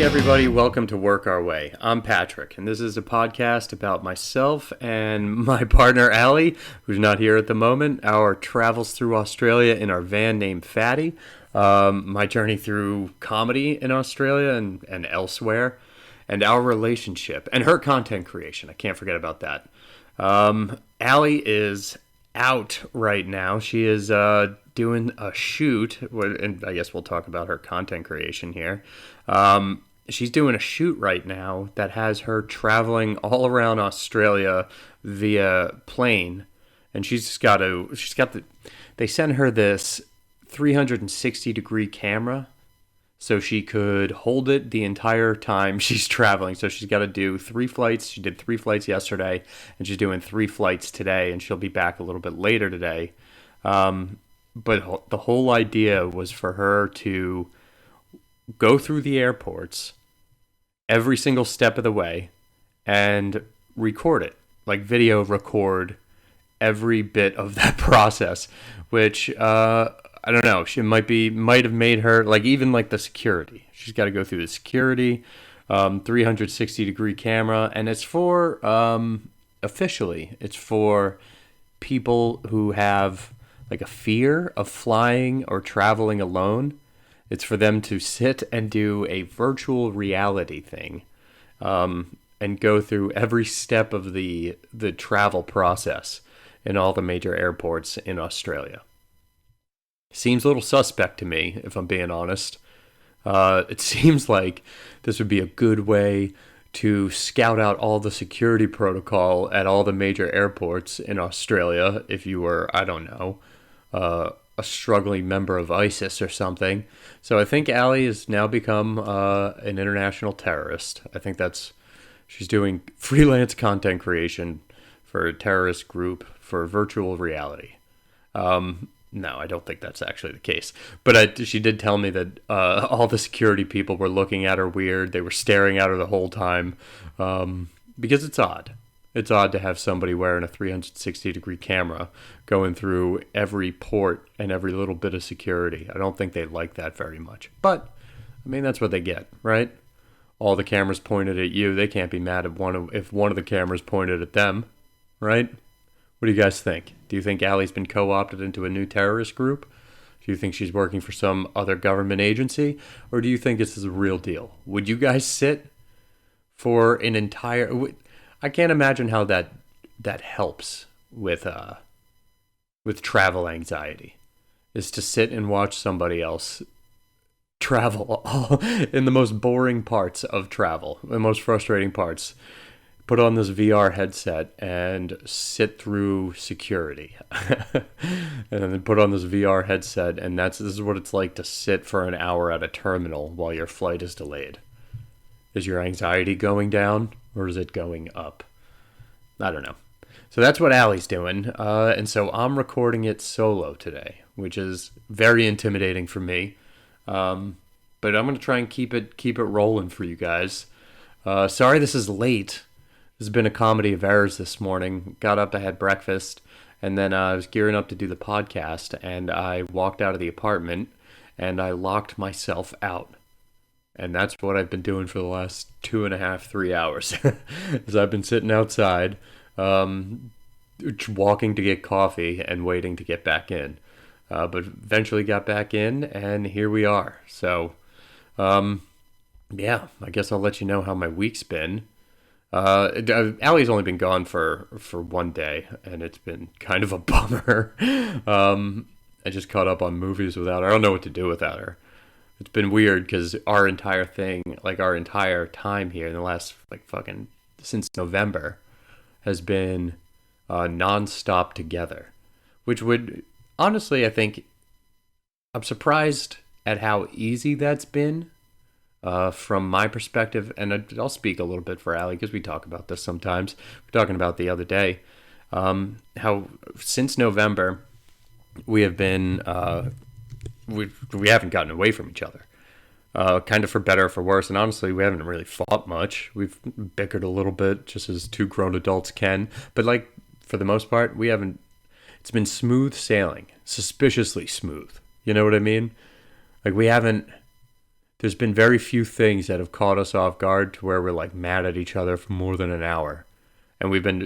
Hey everybody, welcome to Work Our Way. I'm Patrick, and this is a podcast about myself and my partner Allie, who's not here at the moment, our travels through Australia in our van named Fatty, my journey through comedy in Australia and elsewhere, and our relationship, and her content creation. I can't forget about that. Allie is out right now. She is doing a shoot, and I guess we'll talk about her content creation here. She's doing a shoot right now that has her traveling all around Australia via plane, and they sent her this 360-degree camera so she could hold it the entire time she's traveling. So she's got to do 3 flights. She did 3 flights yesterday, and she's doing 3 flights today, and she'll be back a little bit later today. But the whole idea was for her to go through the airports every single step of the way and record it, like video record every bit of that process, which I don't know, she might have made her, like, even like the security. She's got to go through the security, 360-degree camera, and it's for officially it's for people who have like a fear of flying or traveling alone. It's for them to sit and do a virtual reality thing, and go through every step of the travel process in all the major airports in Australia. Seems a little suspect to me, if I'm being honest. It seems like this would be a good way to scout out all the security protocol at all the major airports in Australia if you were, I don't know, a struggling member of ISIS or something. So I think Allie has now become an international terrorist. I think she's doing freelance content creation for a terrorist group for virtual reality. No, I don't think that's actually the case. But she did tell me that all the security people were looking at her weird. They were staring at her the whole time, because it's odd. It's odd to have somebody wearing a 360-degree camera going through every port and every little bit of security. I don't think they like that very much. But, I mean, that's what they get, right? All the cameras pointed at you. They can't be mad if one of the cameras pointed at them, right? What do you guys think? Do you think Allie's been co-opted into a new terrorist group? Do you think she's working for some other government agency? Or do you think this is a real deal? Would you guys sit for an entire... I can't imagine how that helps with travel anxiety, is to sit and watch somebody else travel in the most boring parts of travel, the most frustrating parts. Put on this VR headset and sit through security, and then put on this VR headset, and this is what it's like to sit for an hour at a terminal while your flight is delayed. Is your anxiety going down, or is it going up? I don't know. So that's what Allie's doing, and so I'm recording it solo today, which is very intimidating for me. But I'm going to try and keep it rolling for you guys. Sorry this is late. This has been a comedy of errors this morning. Got up, I had breakfast, and then I was gearing up to do the podcast, and I walked out of the apartment, and I locked myself out. And that's what I've been doing for the last 2.5, 3 hours. As I've been sitting outside, walking to get coffee and waiting to get back in. But eventually got back in, and here we are. So, yeah, I guess I'll let you know how my week's been. Allie's only been gone for 1 day, and it's been kind of a bummer. I just caught up on movies without her. I don't know what to do without her. It's been weird because our entire time here in the last, since November has been non-stop together, which would, honestly, I think, I'm surprised at how easy that's been from my perspective, and I'll speak a little bit for Allie because we talk about this sometimes. We're talking about the other day, how since November we have been... we haven't gotten away from each other, kind of for better or for worse. And honestly, we haven't really fought much. We've bickered a little bit, just as 2 grown adults can. But for the most part, we haven't. It's been smooth sailing, suspiciously smooth. You know what I mean? We haven't. there's been very few things that have caught us off guard to where we're like mad at each other for more than an hour. And we've been,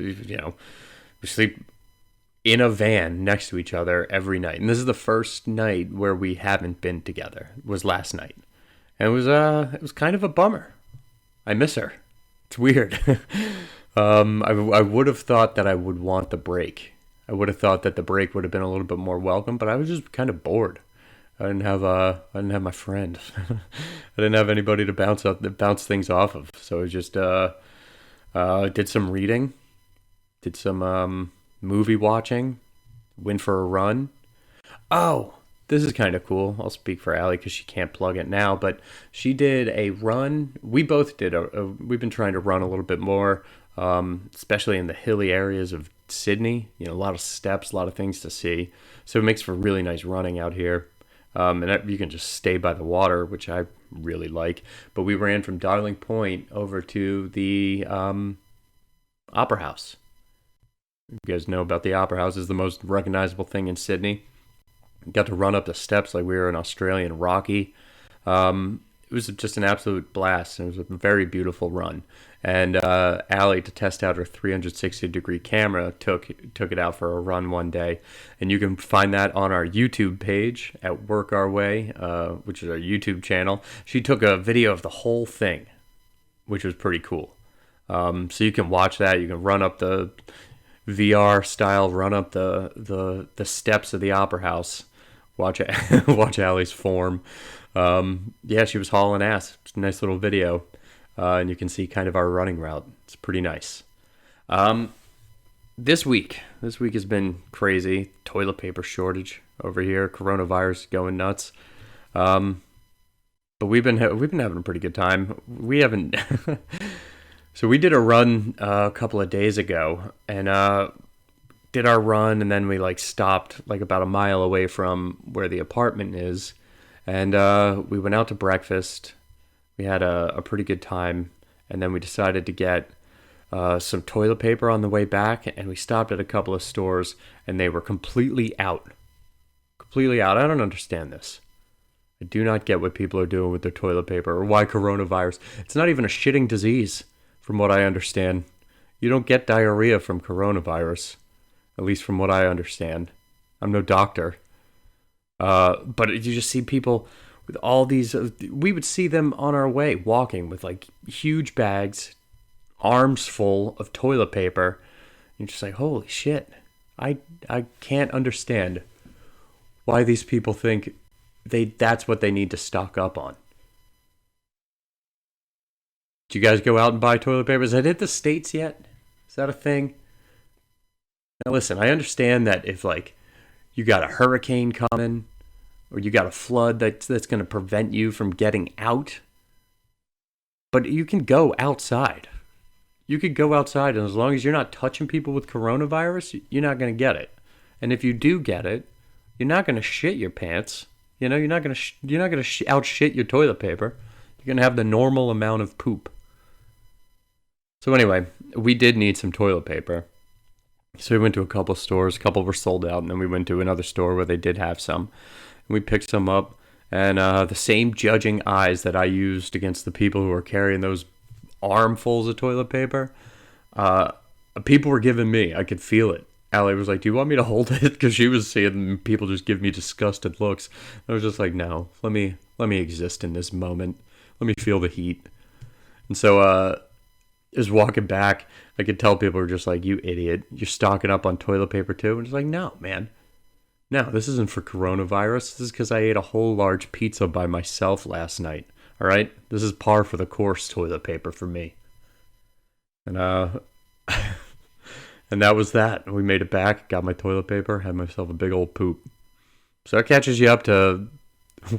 we sleep in a van next to each other every night. And this is the first night where we haven't been together. It was last night. And it was kind of a bummer. I miss her. It's weird. I would have thought that I would want the break. I would have thought that the break would have been a little bit more welcome, but I was just kind of bored. I didn't have my friend. I didn't have anybody to bounce things off of. So I just did some reading, did some movie watching, went for a run. Oh, this is kind of cool. I'll speak for Allie because she can't plug it now, but she did a run. We both did. We've been trying to run a little bit more, especially in the hilly areas of Sydney. A lot of steps, a lot of things to see. So it makes for really nice running out here. And you can just stay by the water, which I really like. But we ran from Darling Point over to the Opera House. You guys know about the Opera House. It's the most recognizable thing in Sydney. Got to run up the steps like we were in Australian Rocky. It was just an absolute blast. It was a very beautiful run. And Allie, to test out her 360-degree camera, took it out for a run one day. And you can find that on our YouTube page at Work Our Way, which is our YouTube channel. She took a video of the whole thing, which was pretty cool. So you can watch that. You can run up the VR style, run up the steps of the Opera House. Watch Allie's form. She was hauling ass. It's a nice little video. And you can see kind of our running route. It's pretty nice. This week has been crazy. Toilet paper shortage over here. Coronavirus going nuts. But we've been having a pretty good time. We haven't. So we did a run a couple of days ago, and did our run, and then we stopped about a mile away from where the apartment is, and we went out to breakfast. We had a pretty good time, and then we decided to get some toilet paper on the way back, and we stopped at a couple of stores, and they were completely out. Completely out. I don't understand this. I do not get what people are doing with their toilet paper, or why coronavirus. It's not even a shitting disease, from what I understand. You don't get diarrhea from coronavirus, at least from what I understand. I'm no doctor. But you just see people with all these, we would see them on our way walking with huge bags, arms full of toilet paper. You're just like, holy shit. I can't understand why these people think that's what they need to stock up on. Did you guys go out and buy toilet paper? Has that hit the States yet? Is that a thing? Now listen, I understand that if you got a hurricane coming, or you got a flood that's going to prevent you from getting out. But you can go outside. You could go outside, and as long as you're not touching people with coronavirus, you're not going to get it. And if you do get it, you're not going to shit your pants. You're not going to out shit your toilet paper. You're going to have the normal amount of poop. So anyway, we did need some toilet paper. So we went to a couple stores. A couple were sold out, and then we went to another store where they did have some. We picked some up, and the same judging eyes that I used against the people who were carrying those armfuls of toilet paper, people were giving me. I could feel it. Allie was like, do you want me to hold it? Because she was seeing people just give me disgusted looks. I was just like, no, let me exist in this moment. Let me feel the heat. And so as walking back, I could tell people were just like, you idiot. You're stocking up on toilet paper too? And it's like, no, man. No, this isn't for coronavirus. This is because I ate a whole large pizza by myself last night. All right? This is par for the course toilet paper for me. And and that was that. We made it back, got my toilet paper, had myself a big old poop. So that catches you up to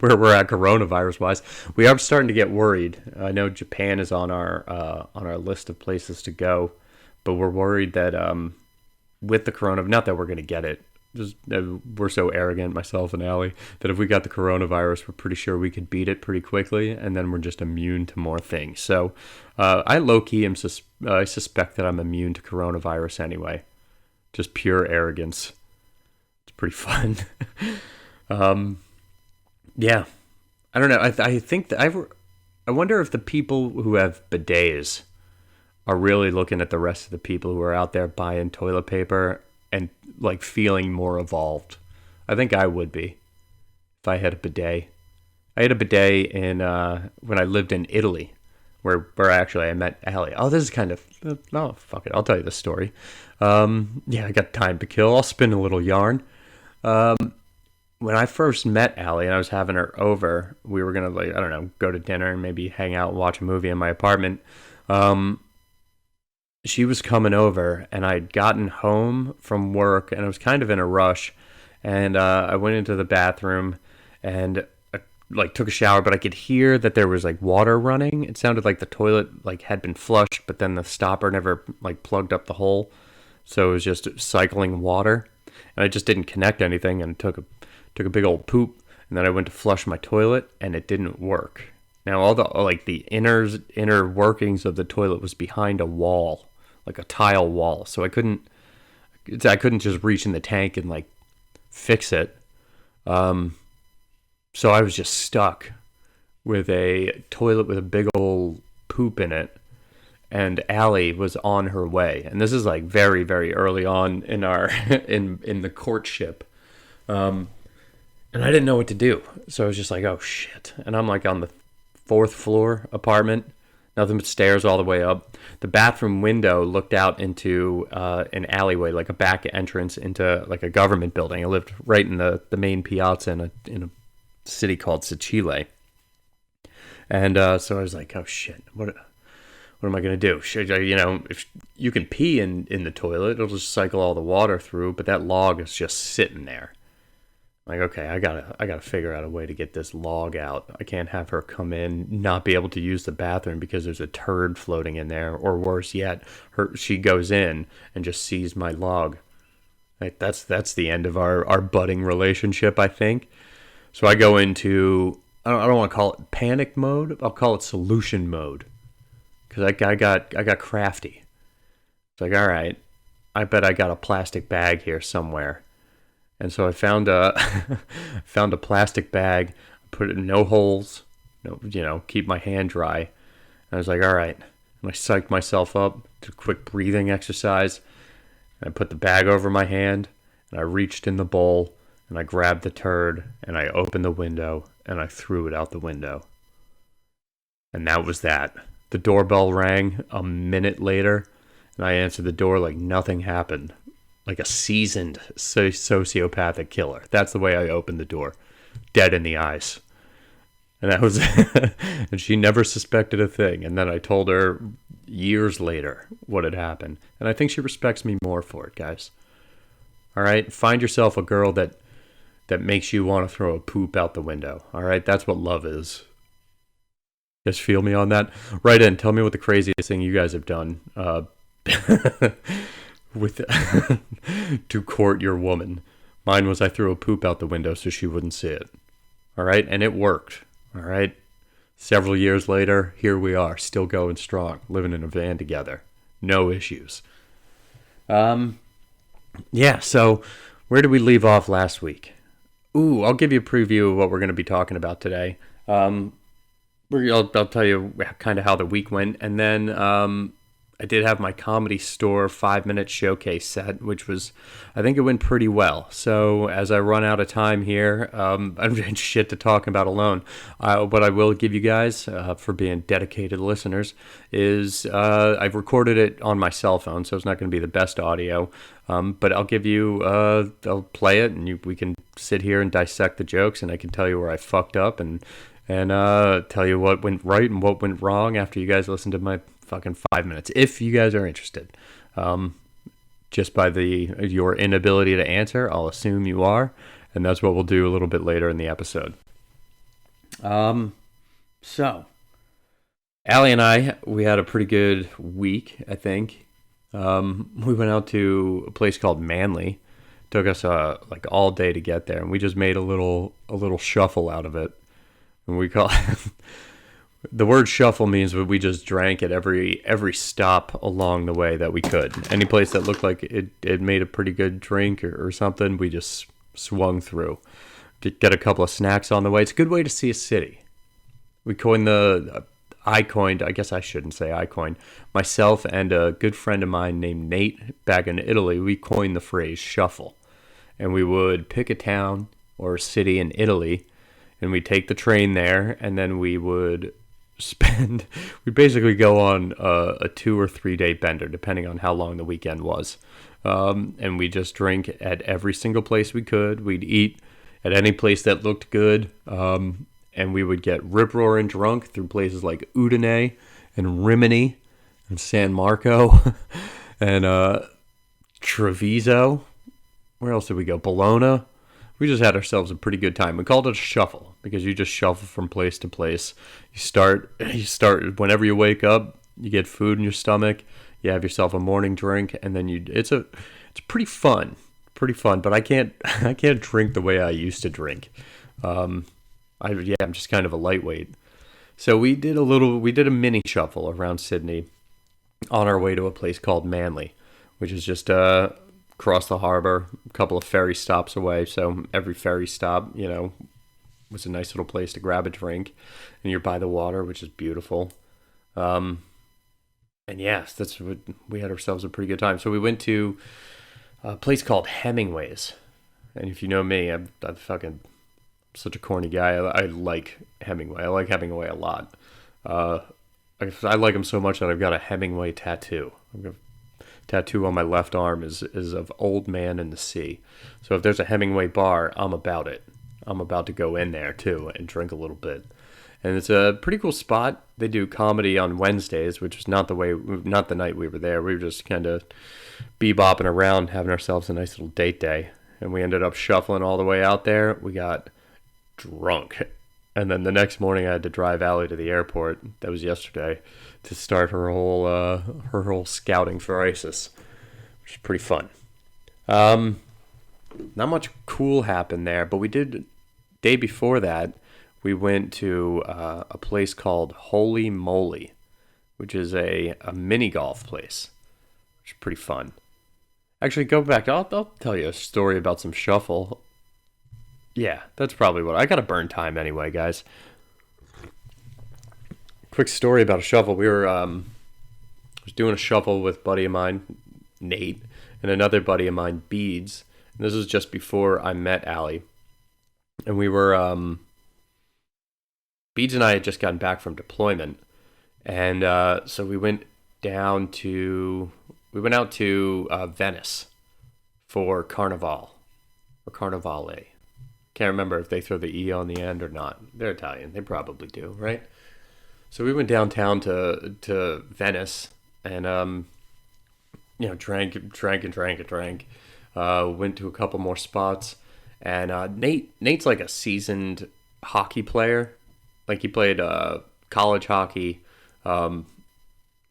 where we're at coronavirus-wise. We are starting to get worried. I know Japan is on our list of places to go, but we're worried that with the coronavirus, not that we're going to get it, just we're so arrogant, myself and Allie, that if we got the coronavirus, we're pretty sure we could beat it pretty quickly, and then we're just immune to more things. So I low-key I suspect that I'm immune to coronavirus anyway. Just pure arrogance. It's pretty fun. Yeah. I don't know. I think that I wonder if the people who have bidets are really looking at the rest of the people who are out there buying toilet paper and like feeling more evolved. I think I would be if I had a bidet. I had a bidet in when I lived in Italy, where actually I met Allie. Oh, this is kind of oh fuck it. I'll tell you the story. Yeah, I got time to kill. I'll spin a little yarn. When I first met Allie and I was having her over, we were gonna like I don't know go to dinner and maybe hang out and watch a movie in my apartment. She was coming over and I'd gotten home from work and I was kind of in a rush, and I went into the bathroom and like took a shower, but I could hear that there was like water running. It sounded like the toilet like had been flushed, but then the stopper never like plugged up the hole, so it was just cycling water, and I just didn't connect anything and took a big old poop, and then I went to flush my toilet and it didn't work. Now all the like the inner workings of the toilet was behind a wall, like a tile wall, so I couldn't just reach in the tank and like fix it. So I was just stuck with a toilet with a big old poop in it, and Allie was on her way. And this is like very, very early on in our in the courtship. And I didn't know what to do. So I was just like, oh shit. And I'm like on the 4th floor apartment, nothing but stairs all the way up. The bathroom window looked out into an alleyway, like a back entrance into like a government building. I lived right in the main piazza in a city called Sicile. And so I was like, oh shit, what am I going to do? Should I, if you can pee in the toilet, it'll just cycle all the water through, but that log is just sitting there. Like, okay, I gotta figure out a way to get this log out. I can't have her come in, not be able to use the bathroom because there's a turd floating in there, or worse yet, she goes in and just sees my log. Like, that's the end of our budding relationship, I think. So I go into, I don't want to call it panic mode. I'll call it solution mode, because I got crafty. It's like, all right, I bet I got a plastic bag here somewhere. And so I found a plastic bag, put it in no holes, keep my hand dry. And I was like, all right. And I psyched myself up, did a quick breathing exercise. And I put the bag over my hand, and I reached in the bowl, and I grabbed the turd, and I opened the window, and I threw it out the window. And that was that. The doorbell rang a minute later, and I answered the door like nothing happened. Like a seasoned sociopathic killer. That's the way I opened the door. Dead in the eyes. And that was and she never suspected a thing. And then I told her years later what had happened. And I think she respects me more for it, guys. All right? Find yourself a girl that makes you want to throw a poop out the window. All right? That's what love is. Just feel me on that? Write in. Tell me what the craziest thing you guys have done. With to court your woman. Mine was I threw a poop out the window so she wouldn't see it. All right? And it worked. All right? Several years later, here we are, still going strong, living in a van together. No issues. Yeah, so where did we leave off last week? Ooh, I'll give you a preview of what we're going to be talking about today. I'll tell you kind of how the week went, and then I did have my Comedy Store 5-minute showcase set, which was, I think it went pretty well. So as I run out of time here, I'm shit to talk about alone. What I will give you guys, for being dedicated listeners, is I've recorded it on my cell phone, so it's not going to be the best audio. But I'll give you, I'll play it, and we can sit here and dissect the jokes, and I can tell you where I fucked up, and tell you what went right and what went wrong after you guys listen to my fucking 5 minutes, if you guys are interested. Just by your inability to answer, I'll assume you are, and that's what we'll do a little bit later in the episode. So Allie and I, we had a pretty good week, I think. We went out to a place called Manly. Took us like all day to get there, and we just made a little shuffle out of it. And we call the word shuffle means that we just drank at every stop along the way that we could. Any place that looked like it made a pretty good drink or something, we just swung through. Get a couple of snacks on the way. It's a good way to see a city. We coined the I coined, I guess I shouldn't say I coined, myself and a good friend of mine named Nate back in Italy, we coined the phrase shuffle. And we would pick a town or a city in Italy, and we'd take the train there, and then we would we'd basically go on a 2 or 3 day bender, depending on how long the weekend was. And we just drink at every single place we could. We'd eat at any place that looked good. And we would get rip-roaring drunk through places like Udine and Rimini and San Marco and Treviso. Where else did we go? Bologna. We just had ourselves a pretty good time. We called it a shuffle because you just shuffle from place to place. You start whenever you wake up. You get food in your stomach. You have yourself a morning drink, and then it's pretty fun, But I can't drink the way I used to drink. I'm just kind of a lightweight. So we did a mini shuffle around Sydney on our way to a place called Manly, which is just across the harbor, a couple of ferry stops away. So every ferry stop, was a nice little place to grab a drink, and you're by the water, which is beautiful. And yes, that's what we had ourselves a pretty good time. So we went to a place called Hemingway's, and if you know me, I'm fucking such a corny guy. I like Hemingway. I like Hemingway a lot. I like him so much that I've got a Hemingway tattoo. I've got a tattoo on my left arm is of Old Man in the Sea. So if there's a Hemingway bar, I'm about it. I'm about to go in there too and drink a little bit. And it's a pretty cool spot. They do comedy on Wednesdays, which is not the night we were there. We were just kind of bebopping around, having ourselves a nice little date day. And we ended up shuffling all the way out there. We got drunk. And then the next morning I had to drive Allie to the airport. That was yesterday, to start her whole scouting for ISIS, which is pretty fun. Not much cool happened there, but we did, day before that, we went to a place called Holy Moly, which is a mini golf place, which is pretty fun. Actually, go back. I'll tell you a story about some shuffle. Yeah, that's probably what I got to burn time anyway, guys. Quick story about a shuffle. We were was doing a shuffle with a buddy of mine, Nate, and another buddy of mine, Beads. And this was just before I met Allie, and we were Beads and I had just gotten back from deployment, and so we went out to Venice for Carnival or Carnivale. Can't remember if they throw the E on the end or not. They're Italian. They probably do, right? So we went downtown to Venice and drank. Went to a couple more spots, and Nate's like a seasoned hockey player. Like he played college hockey. I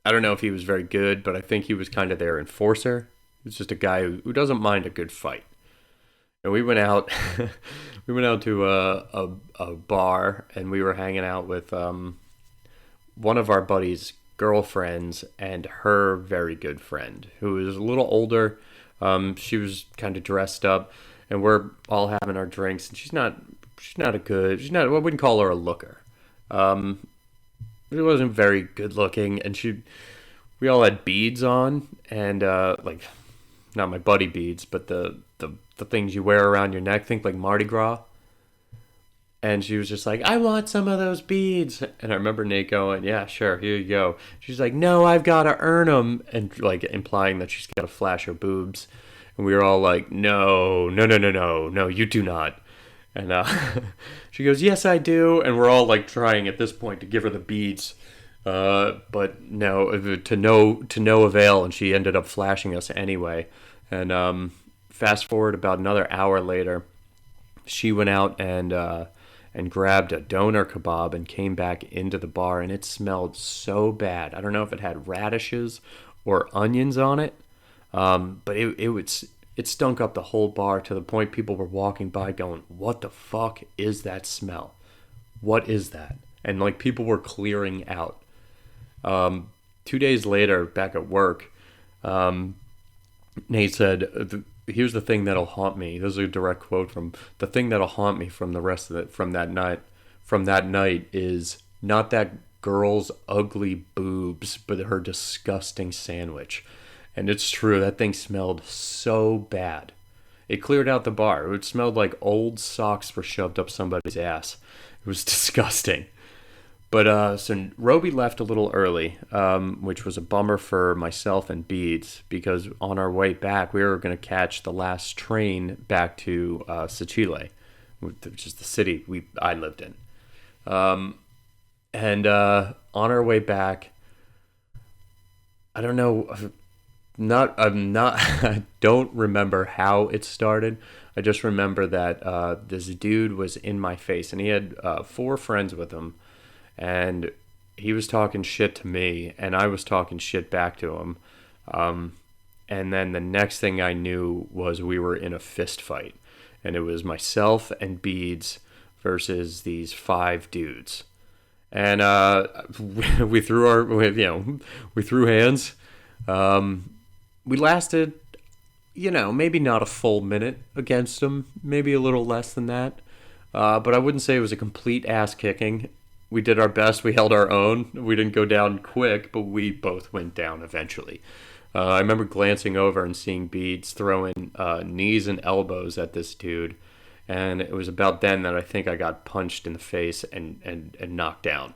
don't know if he was very good, but I think he was kind of their enforcer. He's just a guy who doesn't mind a good fight. And we went out, to a bar, and we were hanging out with one of our buddies' girlfriends and her very good friend, who is a little older. She was kind of dressed up, and we're all having our drinks, and I wouldn't call her a looker. She wasn't very good looking, and we all had beads on, and not my buddy beads, but the things you wear around your neck, think like Mardi Gras. And she was just like, I want some of those beads. And I remember Nate going, yeah, sure, here you go. She's like, no, I've got to earn them. And like implying that she's got to flash her boobs. And we were all like, no, you do not. And she goes, yes, I do. And we're all like trying at this point to give her the beads. But no, to no avail. And she ended up flashing us anyway. And fast forward about another hour later, she went out and grabbed a doner kebab and came back into the bar, and it smelled so bad. I don't know if it had radishes or onions on it, but it stunk up the whole bar to the point people were walking by going, what the fuck is that smell? What is that? And like people were clearing out. 2 days later, back at work, Nate said, here's the thing that'll haunt me. This is a direct quote from the thing that'll haunt me from the rest of it, from that night is Not that girl's ugly boobs, but her disgusting sandwich. And it's true, that thing smelled so bad. It cleared out the bar. It smelled like old socks were shoved up somebody's ass. It was disgusting. But so Roby left a little early, which was a bummer for myself and Beads, because on our way back we were going to catch the last train back to Sicile, which is the city I lived in. And on our way back, I don't know, I don't remember how it started. I just remember that this dude was in my face, and he had 4 friends with him. And he was talking shit to me, and I was talking shit back to him. And then the next thing I knew was we were in a fist fight. And it was myself and Beads versus these 5 dudes. And we threw hands. We lasted, maybe not a full minute against them, maybe a little less than that. But I wouldn't say it was a complete ass kicking. We did our best. We held our own. We didn't go down quick, but we both went down eventually. I remember glancing over and seeing Beads throwing knees and elbows at this dude. And it was about then that I think I got punched in the face and knocked down.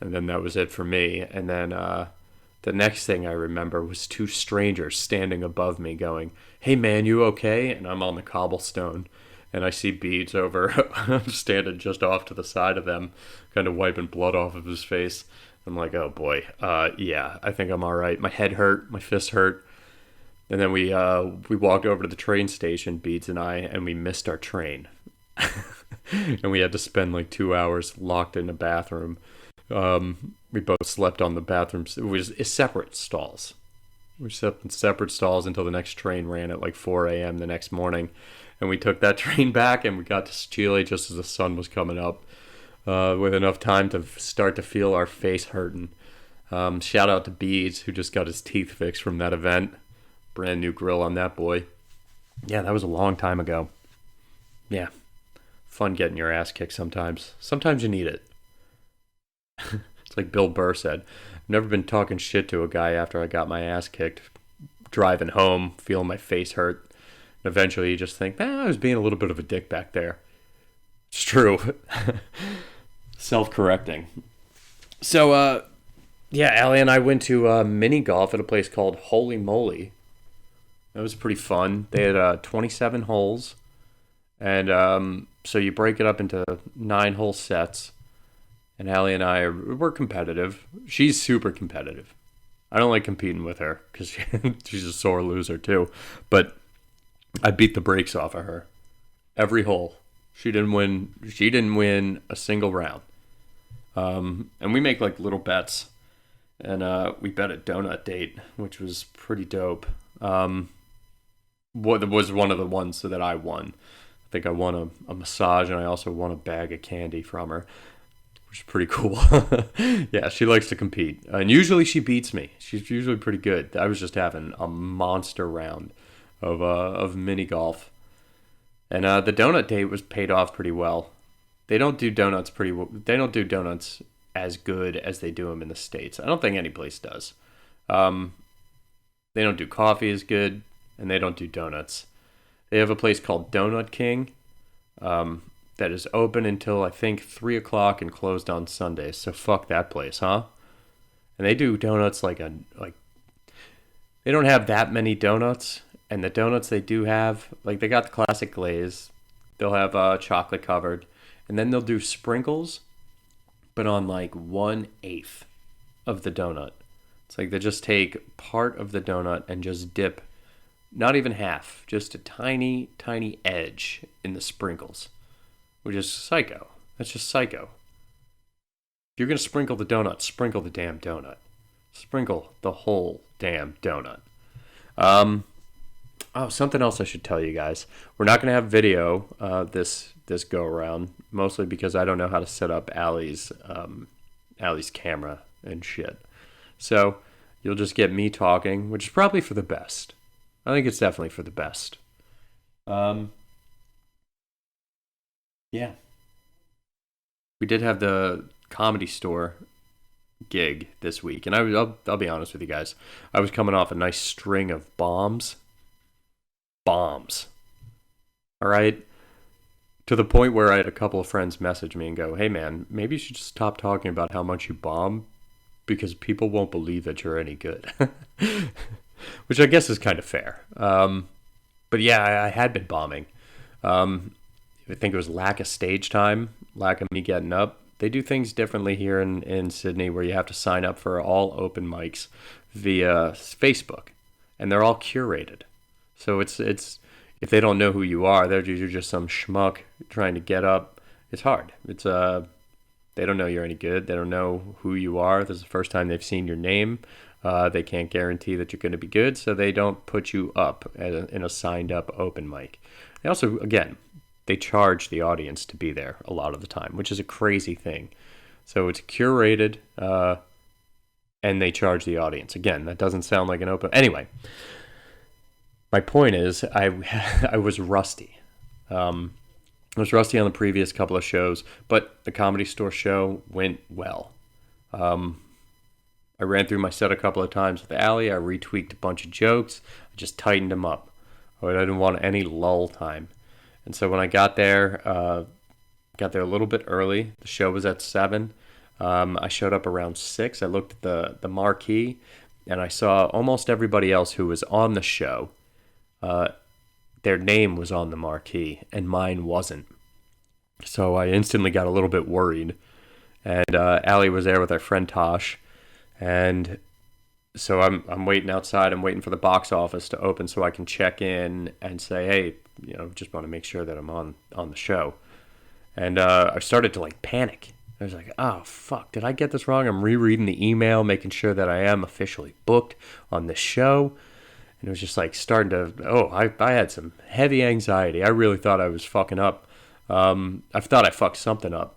And then that was it for me. And then the next thing I remember was 2 strangers standing above me going, "Hey man, you okay?" And I'm on the cobblestone. And I see Beads over, standing just off to the side of them, kind of wiping blood off of his face. I'm like, oh boy, yeah, I think I'm all right. My head hurt, my fist hurt. And then we walked over to the train station, Beads and I, and we missed our train. And we had to spend like 2 hours locked in a bathroom. We both slept on the bathrooms. It was separate stalls. We slept in separate stalls until the next train ran at like 4 a.m. the next morning. And we took that train back, and we got to Chile just as the sun was coming up, with enough time to start to feel our face hurting. Shout out to Beads, who just got his teeth fixed from that event. Brand new grill on that boy. Yeah, that was a long time ago. Yeah, fun getting your ass kicked sometimes. Sometimes you need it. It's like Bill Burr said, I've never been talking shit to a guy after I got my ass kicked, driving home, feeling my face hurt. Eventually you just think, I was being a little bit of a dick back there. It's true. Self-correcting. So, yeah, Allie and I went to mini golf at a place called Holy Moly. That was pretty fun. They had 27 holes. And so you break it up into 9-hole sets. And Allie and I, we're competitive. She's super competitive. I don't like competing with her because she's a sore loser too. But I beat the brakes off of her every hole. She didn't win a single round. And we make like little bets. And we bet a donut date, which was pretty dope. What was one of the ones that I won. I think I won a massage, and I also won a bag of candy from her, which is pretty cool. Yeah, she likes to compete. And usually she beats me. She's usually pretty good. I was just having a monster round of mini golf. And the donut date was paid off pretty well. They don't do donuts as good as they do them in the States. I don't think any place does. They don't do coffee as good, and they don't do donuts. They have a place called Donut King that is open until I think 3 o'clock and closed on Sundays. So fuck that place, huh? And they do donuts like they don't have that many donuts, and the donuts they do have, like they got the classic glaze. They'll have chocolate covered, and then they'll do sprinkles, but on like 1/8 of the donut. It's like they just take part of the donut and just dip, not even half, just a tiny, tiny edge in the sprinkles, which is psycho. That's just psycho. If you're going to sprinkle the donut, sprinkle the damn donut. Sprinkle the whole damn donut. Oh, something else I should tell you guys. We're not going to have video this go around, mostly because I don't know how to set up Allie's camera and shit. So you'll just get me talking, which is probably for the best. I think it's definitely for the best. Yeah. We did have the Comedy Store gig this week, and I'll be honest with you guys, I was coming off a nice string of bombs. All right, to the point where I had a couple of friends message me and go, "Hey man, maybe you should just stop talking about how much you bomb because people won't believe that you're any good." Which I guess is kind of fair. But yeah, I had been bombing. I think it was lack of stage time, lack of me getting up. They do things differently here in Sydney where you have to sign up for all open mics via Facebook, and they're all curated. So it's if they don't know who you are, you're just some schmuck trying to get up. It's hard. They don't know you're any good. They don't know who you are. This is the first time they've seen your name. They can't guarantee that you're going to be good, so they don't put you up in a signed up open mic. They also, again, they charge the audience to be there a lot of the time, which is a crazy thing. So it's curated, and they charge the audience. Again, that doesn't sound like an open... Anyway, my point is I was rusty. I was rusty on the previous couple of shows, but the Comedy Store show went well. I ran through my set a couple of times with Allie. I retweaked a bunch of jokes. I just tightened them up. I didn't want any lull time. And so when I got there a little bit early. The show was at 7. I showed up around 6. I looked at the marquee, and I saw almost everybody else who was on the show. Their name was on the marquee, and mine wasn't. So I instantly got a little bit worried. And Allie was there with her friend Tosh. And so I'm waiting outside. I'm waiting for the box office to open so I can check in and say, hey, just want to make sure that I'm on the show. And I started to panic. I was like, oh, fuck, did I get this wrong? I'm rereading the email, making sure that I am officially booked on this show. And it was just starting to, I had some heavy anxiety. I really thought I was fucking up. I thought I fucked something up.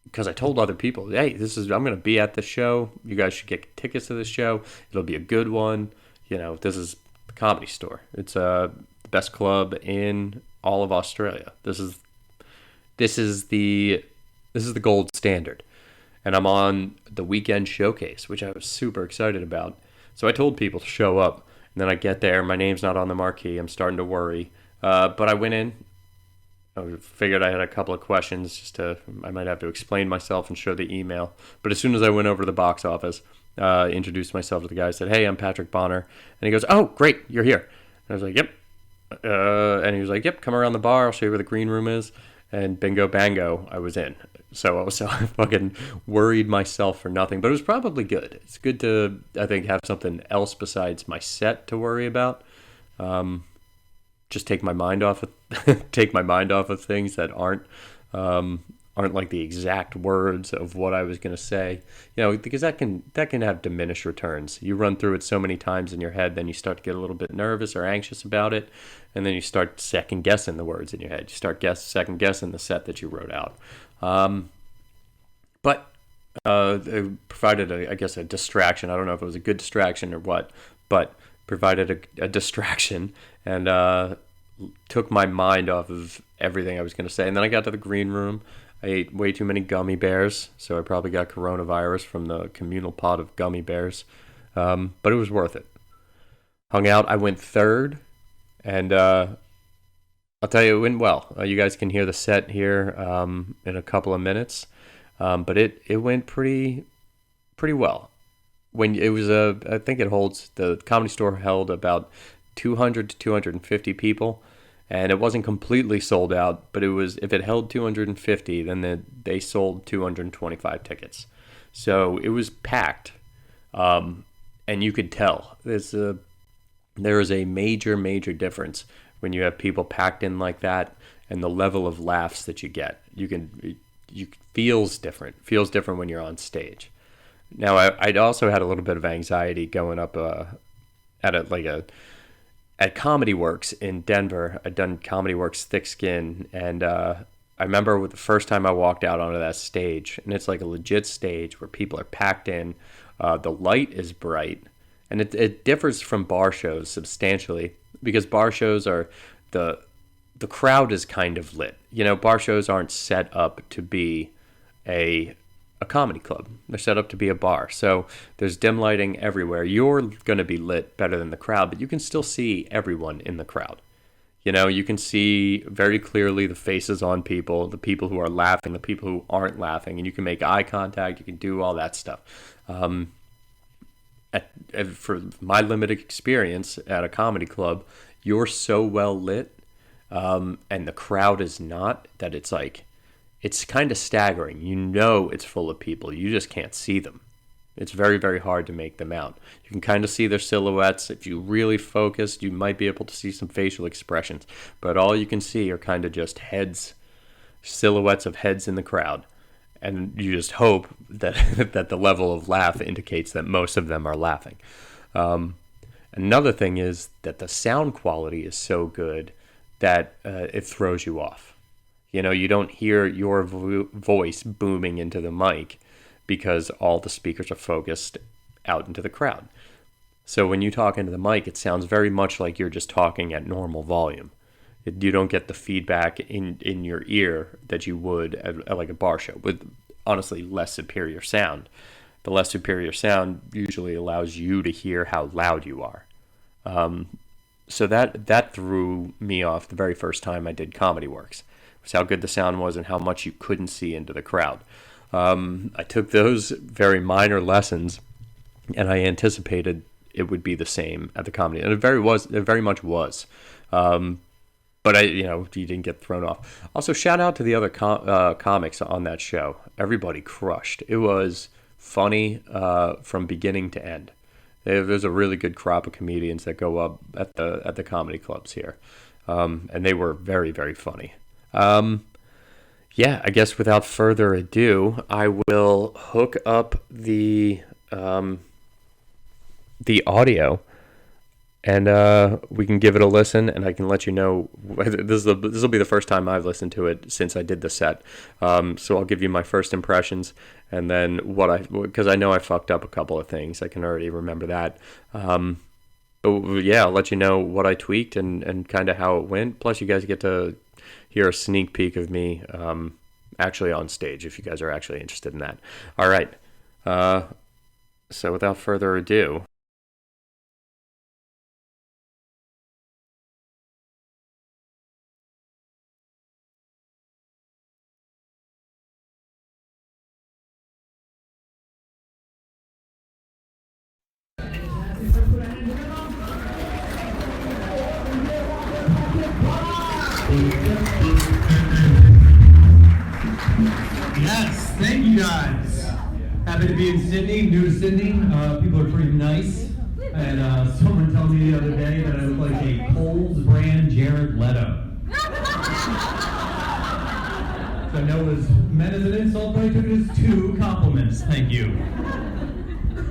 Because I told other people, hey, I'm going to be at this show. You guys should get tickets to this show. It'll be a good one. This is the Comedy Store. It's the best club in all of Australia. This is the gold standard. And I'm on the weekend showcase, which I was super excited about. So I told people to show up. And then I get there. My name's not on the marquee. I'm starting to worry. But I went in. I figured I had a couple of questions I might have to explain myself and show the email. But as soon as I went over to the box office, introduced myself to the guy, said, hey, I'm Patrick Bonner. And he goes, oh, great, you're here. And I was like, yep. And he was like, yep, come around the bar. I'll show you where the green room is. And bingo, bango, I was in. So I fucking worried myself for nothing. But it was probably good. It's good to, I think, have something else besides my set to worry about. Just take my mind off of things that aren't like the exact words of what I was going to say, because that can have diminished returns. You run through it so many times in your head, then you start to get a little bit nervous or anxious about it, and then you start second guessing the words in your head. You start second guessing the set that you wrote out. But it provided a distraction. I don't know if it was a good distraction or what, but provided a distraction and took my mind off of everything I was going to say. And then I got to the green room. I ate way too many gummy bears, so I probably got coronavirus from the communal pot of gummy bears. But it was worth it. Hung out. I went third, and I'll tell you, it went well. You guys can hear the set here in a couple of minutes, but it went pretty well. When it was I think the Comedy Store held about 200 to 250 people, and it wasn't completely sold out, but if it held 250, then they sold 225 tickets. So it was packed, and you could tell there is a major difference when you have people packed in like that, and the level of laughs that you get. You feels different when you're on stage. Now, I'd also had a little bit of anxiety going up at Comedy Works in Denver. I'd done Comedy Works Thick Skin, and I remember the first time I walked out onto that stage, and it's like a legit stage where people are packed in. The light is bright, and it differs from bar shows substantially, because bar shows are the crowd is kind of lit. Bar shows aren't set up to be a a comedy club. They're set up to be a bar. So there's dim lighting everywhere. You're going to be lit better than the crowd, but you can still see everyone in the crowd. You know, you can see very clearly the faces on people, the people who are laughing, the people who aren't laughing, and you can make eye contact. You can do all that stuff. For my limited experience at a comedy club, you're so well lit, and the crowd is not, that it's like, it's kind of staggering. You know it's full of people. You just can't see them. It's very, very hard to make them out. You can kind of see their silhouettes. If you really focus, you might be able to see some facial expressions. But all you can see are kind of just heads, silhouettes of heads in the crowd. And you just hope that that the level of laugh indicates that most of them are laughing. Another thing is that the sound quality is so good that it throws you off. You know, you don't hear your voice booming into the mic because all the speakers are focused out into the crowd. So when you talk into the mic, it sounds very much like you're just talking at normal volume. You don't get the feedback in your ear that you would at like a bar show with, honestly, less superior sound. The less superior sound usually allows you to hear how loud you are. So that threw me off the very first time I did Comedy Works. It was how good the sound was and how much you couldn't see into the crowd. I took those very minor lessons, and I anticipated it would be the same at the comedy, and it very much was. But you didn't get thrown off. Also, shout out to the other comics on that show. Everybody crushed. It was funny from beginning to end. There's a really good crop of comedians that go up at the comedy clubs here, and they were very, very funny. I guess without further ado, I will hook up the audio, and we can give it a listen, and I can let you know. This will be the first time I've listened to it since I did the set. So I'll give you my first impressions, and then because I know I fucked up a couple of things. I can already remember that. I'll let you know what I tweaked and kind of how it went. Plus, you guys get to hear a sneak peek of me actually on stage if you guys are actually interested in that. All right. So without further ado. Yes, thank you guys. Happy to be in Sydney, new to Sydney. People are pretty nice. And someone told me the other day that I look like a Kohl's brand Jared Leto. So I know it was meant as an insult, but I took it as two compliments. Thank you.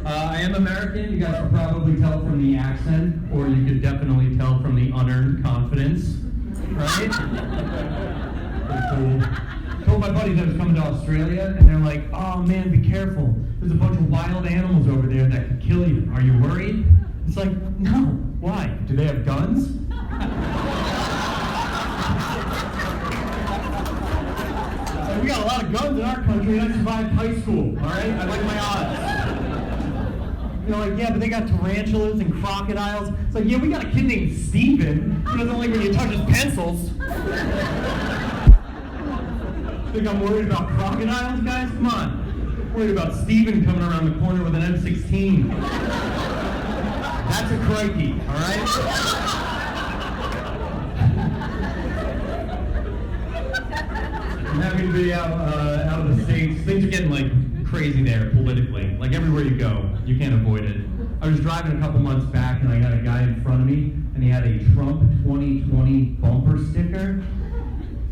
I am American. You guys can probably tell from the accent, or you could definitely tell from the unearned confidence, right? Pretty cool. I told my buddies I was coming to Australia, and they're like, oh man, be careful. There's a bunch of wild animals over there that could kill you. Are you worried? It's like, no. Why? Do they have guns? Like, we got a lot of guns in our country, and I survived high school, all right? I like my odds. Like, yeah, but they got tarantulas and crocodiles. It's like, yeah, we got a kid named Steven who doesn't like when you touch his pencils. Think I'm worried about crocodiles, guys? Come on. I'm worried about Steven coming around the corner with an M16. That's a crikey, all right? I'm happy to be out of the States. Things are getting, crazy there politically. Like, everywhere you go, you can't avoid it. I was driving a couple months back, and I got a guy in front of me, and he had a Trump 2020 bumper sticker.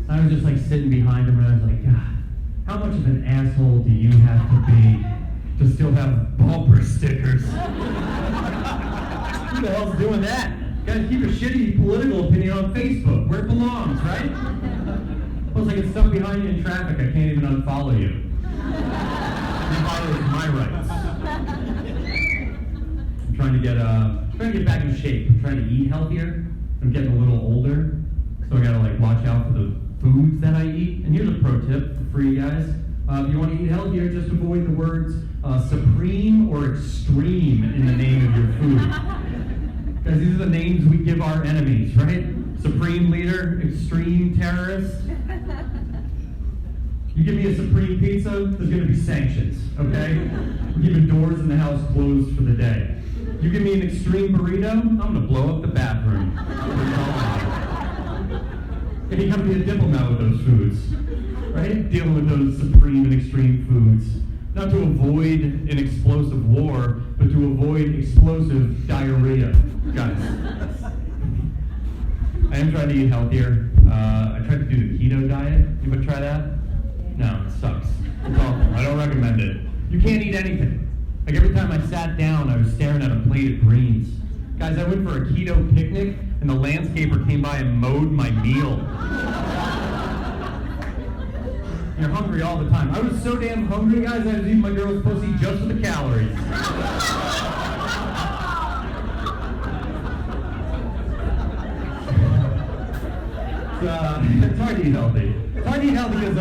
I was just sitting behind him, and I was like, God, how much of an asshole do you have to be to still have bumper stickers? Who the hell's doing that? Gotta keep a shitty political opinion on Facebook, where it belongs, right? Plus, I get stuck behind you in traffic, I can't even unfollow you. You violate my rights. I'm trying to get back in shape. I'm trying to eat healthier. I'm getting a little older, so I gotta watch out for the foods that I eat. And here's a pro tip for you guys. If you want to eat healthier, just avoid the words supreme or extreme in the name of your food. Because these are the names we give our enemies, right? Supreme leader, extreme terrorist. You give me a supreme pizza, there's going to be sanctions, okay? We're keeping doors in the house closed for the day. You give me an extreme burrito, I'm going to blow up the bathroom. And you got to be a diplomat with those foods, right? Dealing with those supreme and extreme foods. Not to avoid an explosive war, but to avoid explosive diarrhea, guys. I am trying to eat healthier. I tried to do the keto diet. Anybody try that? No, it sucks. It's awful. I don't recommend it. You can't eat anything. Like every time I sat down, I was staring at a plate of greens. Guys, I went for a keto picnic, and the landscaper came by and mowed my meal. You're hungry all the time. I was so damn hungry, guys, I was eating my girl's pussy just for the calories. It's hard to eat healthy. It's hard to eat healthy because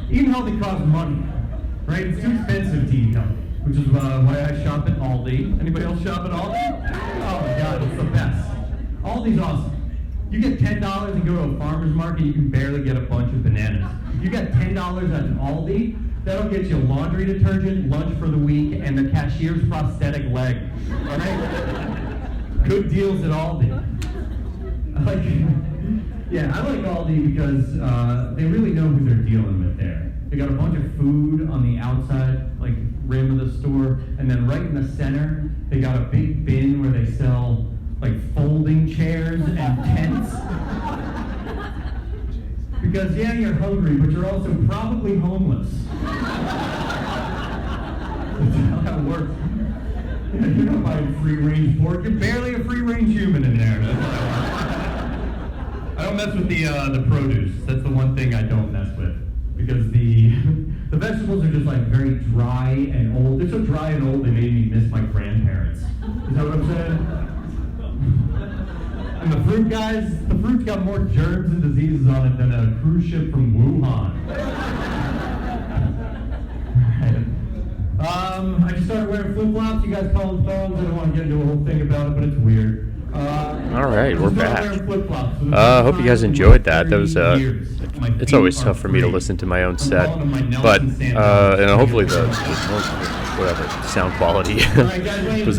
eating healthy costs money, right? It's too expensive to eat healthy, which is why I shop at Aldi. Anybody else shop at Aldi? Oh my God, it's the best. Aldi's awesome. You get $10 and go to a farmer's market, you can barely get a bunch of bananas. You get $10 at Aldi, that'll get you laundry detergent, lunch for the week, and the cashier's prosthetic leg. All right? Good deals at Aldi. I like Aldi because they really know who they're dealing with there. They got a bunch of food on the outside, like rim of the store, and then right in the center, they got a big bin where they sell like folding chairs and tents. Because yeah, you're hungry, but you're also probably homeless. That's how it works. Yeah, you're not buying free-range pork. You're barely a free-range human in there. I don't mess with the produce. That's the one thing I don't mess with. Because the vegetables are just like very dry and old. They're so dry and old they made me miss my grandparents. Is that what I'm saying? And the fruit, guys, the fruit's got more germs and diseases on it than a cruise ship from Wuhan. I just started wearing flip-flops. You guys call them thongs. I don't want to get into a whole thing about it, but it's weird. All right, we're back. Hope you guys enjoyed that. That was it's always tough for me to listen to my own set, but hopefully the whatever sound quality was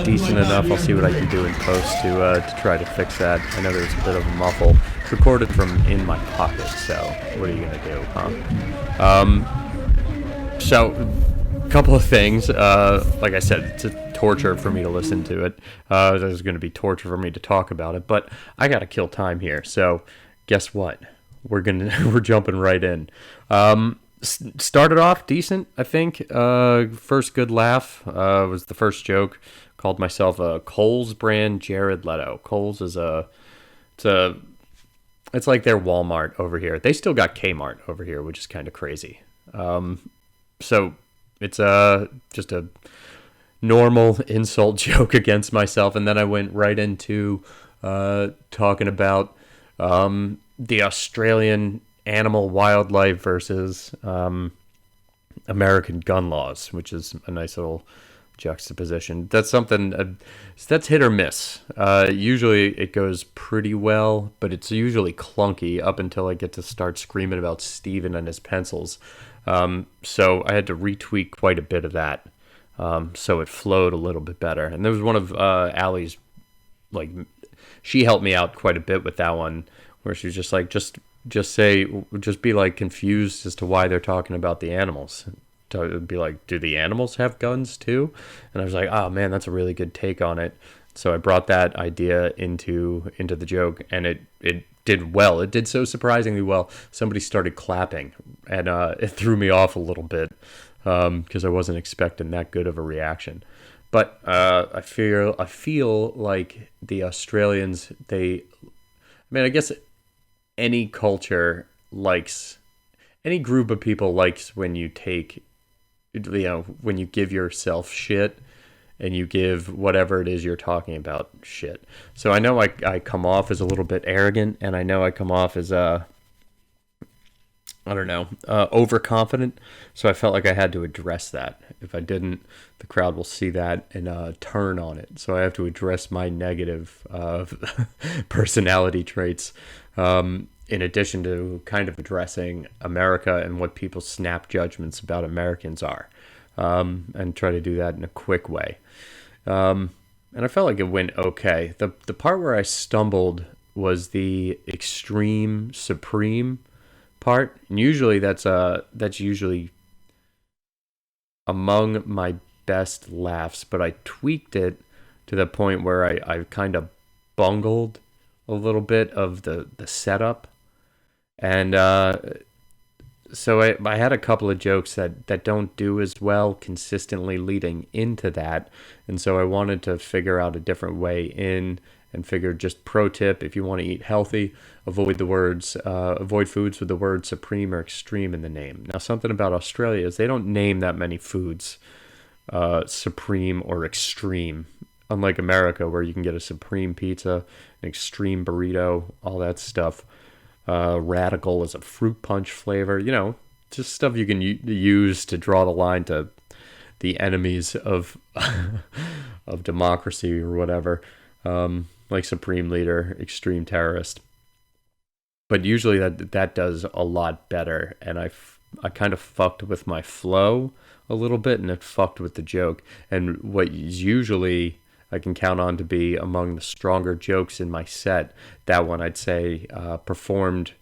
decent enough. I'll see what I can do in post to try to fix that. I know there's a bit of a muffle. It's recorded from in my pocket, so what are you gonna do, huh? So, a couple of things. Like I said, it's a torture for me to listen to it. There's going to be torture for me to talk about it, but I got to kill time here. So, guess what? We're jumping right in. Started off decent, I think. First good laugh was the first joke. Called myself a Kohl's brand Jared Leto. Kohl's is it's like their Walmart over here. They still got Kmart over here, which is kind of crazy. So it's just a normal insult joke against myself, and then I went right into talking about the Australian animal wildlife versus American gun laws, which is a nice little juxtaposition. That's something that's hit or miss. Usually it goes pretty well, but it's usually clunky up until I get to start screaming about Steven and his pencils. So I had to retweak quite a bit of that. So it flowed a little bit better. And there was one of Allie's, like, she helped me out quite a bit with that one, where she was just like, just be like confused as to why they're talking about the animals. To be like, do the animals have guns too? And I was like, oh man, that's a really good take on it. So I brought that idea into the joke, and it did well. It did so surprisingly well. Somebody started clapping, and it threw me off a little bit because I wasn't expecting that good of a reaction. But I feel like the Australians, I guess any culture likes, any group of people likes when you take, when you give yourself shit and you give whatever it is you're talking about shit. So I know I come off as a little bit arrogant, and I know I come off as I don't know, overconfident. So I felt like I had to address that. If I didn't, the crowd will see that and turn on it. So I have to address my negative personality traits, in addition to kind of addressing America and what people's snap judgments about Americans are, and try to do that in a quick way. And I felt like it went okay. The part where I stumbled was the extreme supreme part. And usually that's usually among my best laughs, but I tweaked it to the point where I kind of bungled a little bit of the setup. And so I had a couple of jokes that don't do as well consistently leading into that. And so I wanted to figure out a different way in, and figured, just pro tip, if you want to eat healthy, avoid foods with the word supreme or extreme in the name. Now, something about Australia is they don't name that many foods supreme or extreme, unlike America, where you can get a supreme pizza, an extreme burrito, all that stuff. Radical is a fruit punch flavor, just stuff you can use to draw the line to the enemies of of democracy or whatever, like supreme leader, extreme terrorist. But usually that does a lot better, and I kind of fucked with my flow a little bit, and it fucked with the joke. And what is usually I can count on to be among the stronger jokes in my set, that one I'd say underperformed.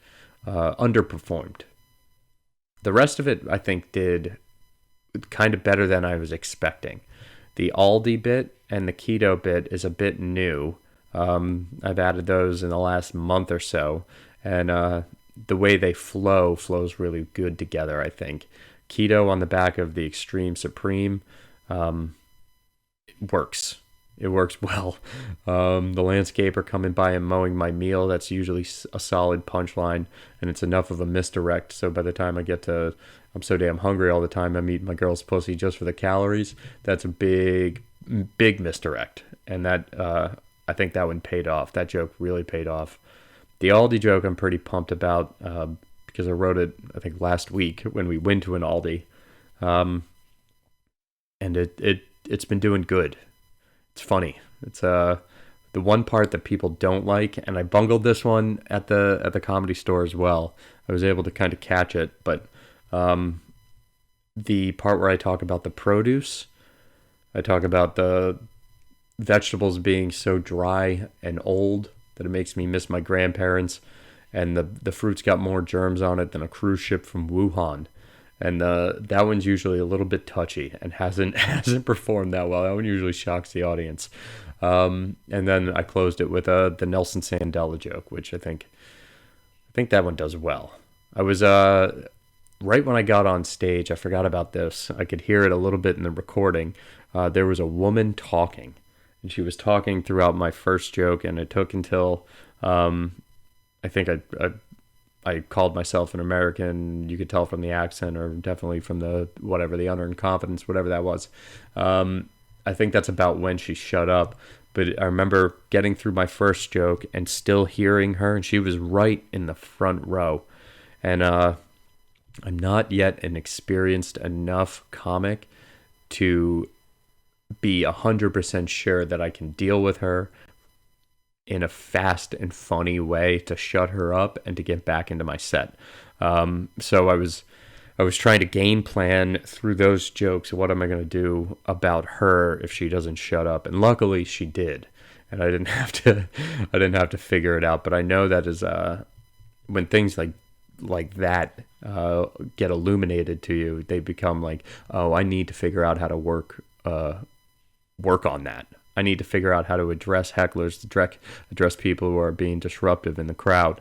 The rest of it, I think, did kind of better than I was expecting. The Aldi bit and the keto bit is a bit new. I've added those in the last month or so, and the way they flows really good together, I think. Keto on the back of the extreme supreme works. It works well. The landscaper coming by and mowing my meal, that's usually a solid punchline, and it's enough of a misdirect. So by the time I'm so damn hungry all the time, I'm eating my girl's pussy just for the calories. That's a big misdirect. And that, I think that one paid off. That joke really paid off. The Aldi joke I'm pretty pumped about, because I wrote it, I think, last week when we went to an Aldi. And it's been doing good. It's funny. It's the one part that people don't like, and I bungled this one at the Comedy Store as well. I was able to kind of catch it, but the part where I talk about the produce, I talk about the vegetables being so dry and old that it makes me miss my grandparents, and the fruit's got more germs on it than a cruise ship from Wuhan. And that one's usually a little bit touchy and hasn't performed that well. That one usually shocks the audience. And then I closed it with the Nelson Mandela joke, which I think that one does well. I was right when I got on stage, I forgot about this. I could hear it a little bit in the recording. There was a woman talking, and she was talking throughout my first joke, and it took until I think I called myself an American. You could tell from the accent, or definitely from the unearned confidence, whatever that was. I think that's about when she shut up. But I remember getting through my first joke and still hearing her, and she was right in the front row. And I'm not yet an experienced enough comic to be 100% sure that I can deal with her in a fast and funny way to shut her up and to get back into my set. So I was trying to game plan through those jokes. What am I going to do about her if she doesn't shut up? And luckily she did, and I didn't have to figure it out. But I know that is when things like that get illuminated to you, they become like, oh, I need to figure out how to work on that. I need to figure out how to address hecklers, address people who are being disruptive in the crowd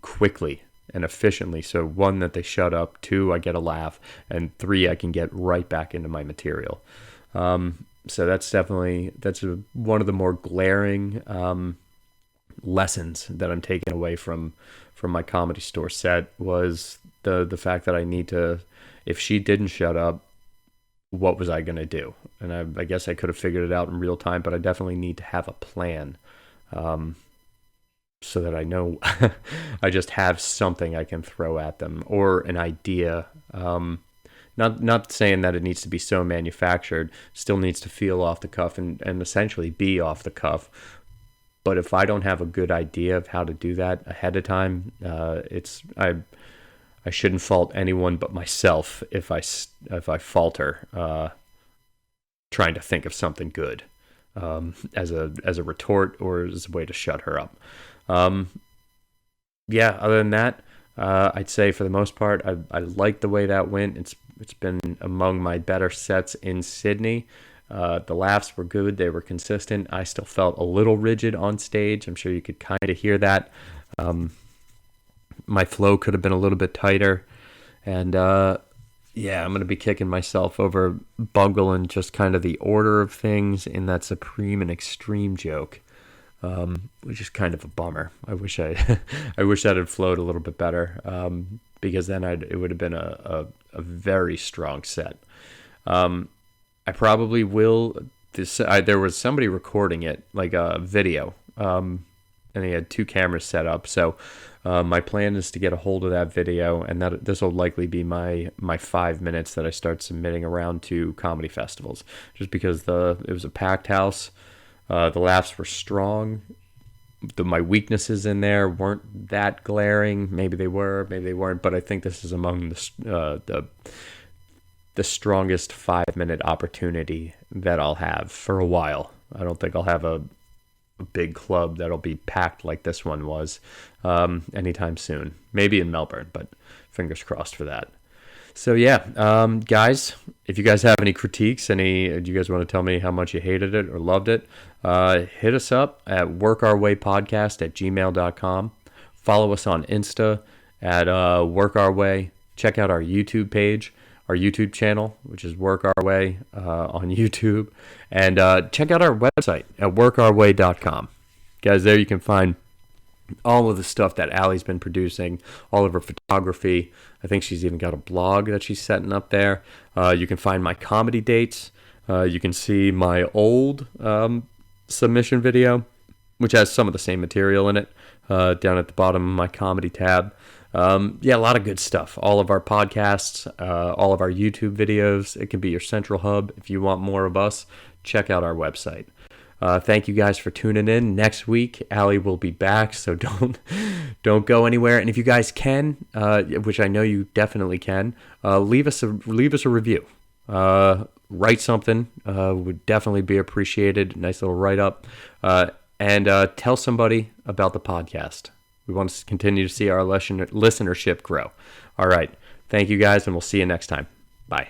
quickly and efficiently. So one, that they shut up. Two, I get a laugh. And three, I can get right back into my material. So that's one of the more glaring lessons that I'm taking away from my Comedy Store set, was the fact that I need to, if she didn't shut up, what was I going to do? And I guess I could have figured it out in real time, but I definitely need to have a plan. so that I know I just have something I can throw at them, or an idea. Not saying that it needs to be so manufactured, still needs to feel off the cuff and essentially be off the cuff. But if I don't have a good idea of how to do that ahead of time, I shouldn't fault anyone but myself if I falter trying to think of something good as a retort or as a way to shut her up. Yeah, other than that, I'd say for the most part, I like the way that went. It's been among my better sets in Sydney. The laughs were good. They were consistent. I still felt a little rigid on stage. I'm sure you could kind of hear that. My flow could have been a little bit tighter. And yeah, I'm going to be kicking myself over bungling just kind of the order of things in that supreme and extreme joke, which is kind of a bummer. I wish that had flowed a little bit better, because then it would have been a very strong set. I probably will. There was somebody recording it, like a video, and they had 2 cameras set up. So my plan is to get a hold of that video, and that this will likely be my 5 minutes that I start submitting around to comedy festivals. Just because it was a packed house, the laughs were strong. My weaknesses in there weren't that glaring. Maybe they were, maybe they weren't. But I think this is among the strongest 5-minute opportunity that I'll have for a while. I don't think I'll have a big club that'll be packed like this one was anytime soon. Maybe in Melbourne, but fingers crossed for that. So yeah, guys, if you guys have any critiques, do you guys want to tell me how much you hated it or loved it, hit us up at workourwaypodcast@gmail.com. Follow us on Insta at workourway. Check out our YouTube page, our YouTube channel, which is Work Our Way on YouTube. And check out our website at workourway.com. Guys, there you can find all of the stuff that Allie's been producing, all of her photography. I think she's even got a blog that she's setting up there. You can find my comedy dates. You can see my old submission video, which has some of the same material in it, down at the bottom of my comedy tab. Yeah, a lot of good stuff. All of our podcasts, all of our YouTube videos. It can be your central hub. If you want more of us, check out our website. Thank you guys for tuning in. Next week, Allie will be back, so don't go anywhere. And if you guys can, which I know you definitely can, leave us a review. Write something would definitely be appreciated. Nice little write up, and tell somebody about the podcast. We want to continue to see our listenership grow. All right, thank you guys, and we'll see you next time. Bye.